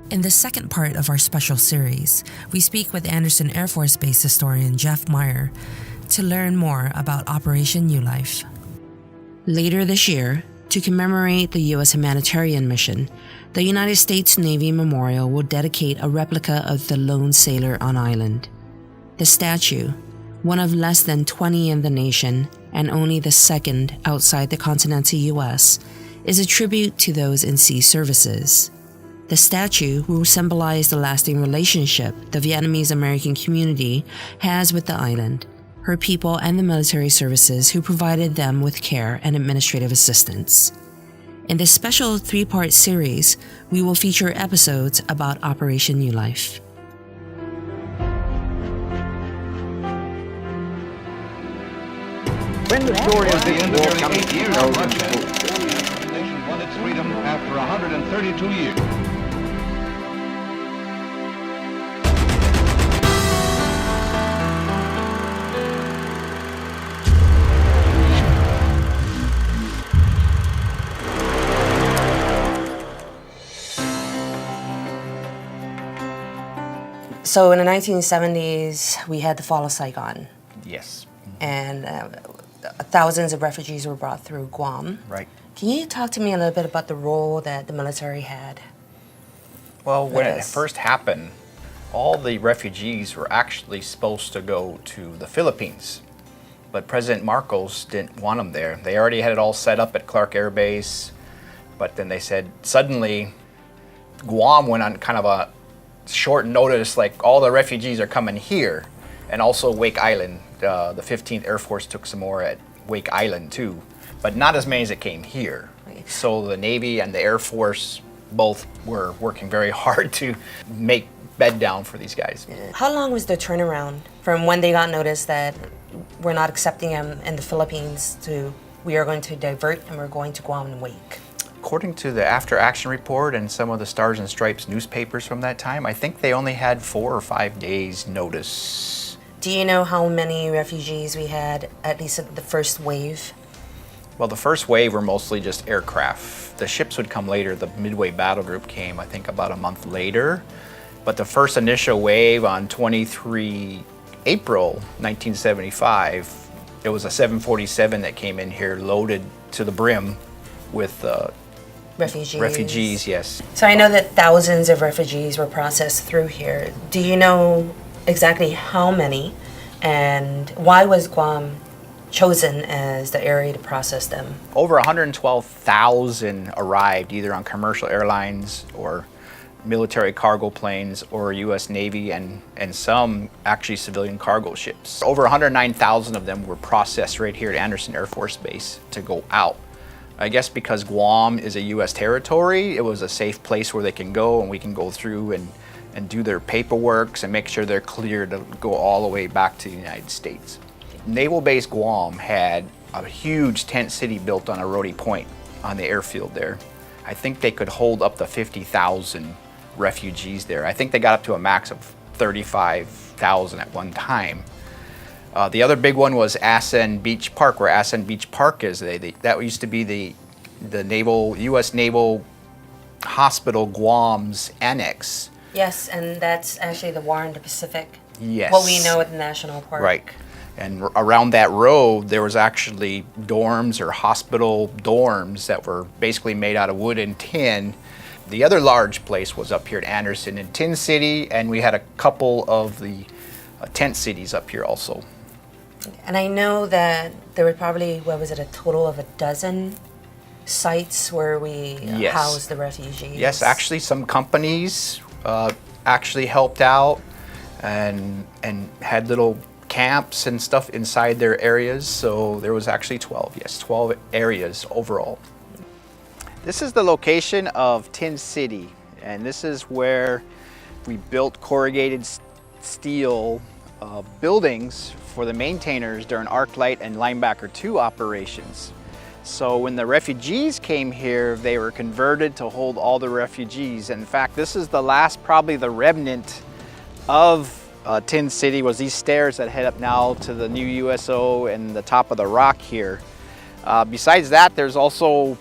In the second part of our special series, we speak with Andersen Air Force Base historian Jeff Meyer to learn more about Operation New Life. Later this year, to commemorate the U.S. humanitarian mission, the United States Navy Memorial will dedicate a replica of the lone sailor on island. The statue, one of less than 20 in the nation and only the second outside the continental U.S., is a tribute to those in sea services. The statue will symbolize the lasting relationship the Vietnamese-American community has with the island, her people, and the military services who provided them with care and administrative assistance. In this special 3-part series, we will feature episodes about Operation New Life. When the story of the end war of nearly comes 8 years to of know bloodshed, the nation won its freedom after 132 years. So in the 1970s, we had the fall of Saigon, Yes. and thousands of refugees were brought through Guam. Right. Can you talk to me a little bit about the role that the military had? Well, when it Yes. first happened, all the refugees were actually supposed to go to the Philippines. But President Marcos didn't want them there. They already had it all set up at Clark Air Base. But then they said, suddenly, Guam went on kind of a short notice, like all the refugees are coming here. And also Wake Island. The 15th Air Force took some more at Wake Island too. But not as many as it came here. Right. So the Navy and the Air Force both were working very hard to make bed down for these guys. How long was the turnaround from when they got notice that we're not accepting them in the Philippines to we are going to divert and we're going to Guam and Wake? According to the After Action Report and some of the Stars and Stripes newspapers from that time, I think they only had 4 or 5 days notice. Do you know how many refugees we had, at least at the first wave? Well, the first wave were mostly just aircraft. The ships would come later. The Midway Battle Group came, I think, about a month later. But the first initial wave on 23 April 1975, it was a 747 that came in here loaded to the brim with refugees, yes. So I know that thousands of refugees were processed through here. Do you know exactly how many, and why was Guam chosen as the area to process them? Over 112,000 arrived either on commercial airlines or military cargo planes or U.S. Navy and some actually civilian cargo ships. Over 109,000 of them were processed right here at Andersen Air Force Base to go out. I guess because Guam is a U.S. territory, it was a safe place where they can go and we can go through and do their paperwork and make sure they're clear to go all the way back to the United States. Naval Base Guam had a huge tent city built on Aroti Point on the airfield there. I think they could hold up to 50,000 refugees there. I think they got up to a max of 35,000 at one time. The other big one was Assen Beach Park, where Assen Beach Park is. That used to be the U.S. Naval Hospital Guam's annex. Yes, and that's actually the War in the Pacific. Yes. What we know at the National Park. Right. And around that road, there was actually dorms or hospital dorms that were basically made out of wood and tin. The other large place was up here at Andersen in Tin City, and we had a couple of the tent cities up here also. And I know that there were probably, a total of 12 sites where we Yes. housed the refugees. Yes, actually some companies actually helped out and had little camps and stuff inside their areas. So there was actually 12 areas overall. This is the location of Tin City, and this is where we built corrugated steel buildings for the maintainers during Arc Light and Linebacker 2 operations. So when the refugees came here, they were converted to hold all the refugees. In fact, this is the last, probably the remnant of Tin City, was these stairs that head up now to the new USO and the top of the rock here. Besides that, there's also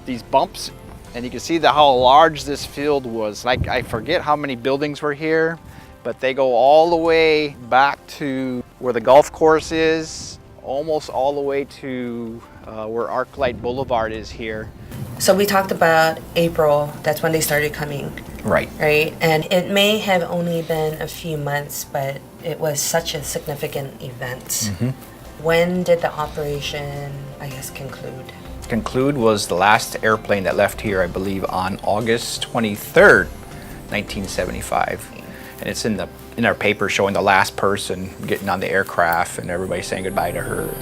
these bumps And you can see how large this field was. Like, I forget how many buildings were here, but they go all the way back to where the golf course is, almost all the way to where Arclight Boulevard is here. So we talked about April, that's when they started coming. Right. Right? And it may have only been a few months, but it was such a significant event. Mm-hmm. When did the operation, I guess, conclude? Conclude was the last airplane that left here, I believe, on August 23rd, 1975. And it's in our paper showing the last person getting on the aircraft and everybody saying goodbye to her.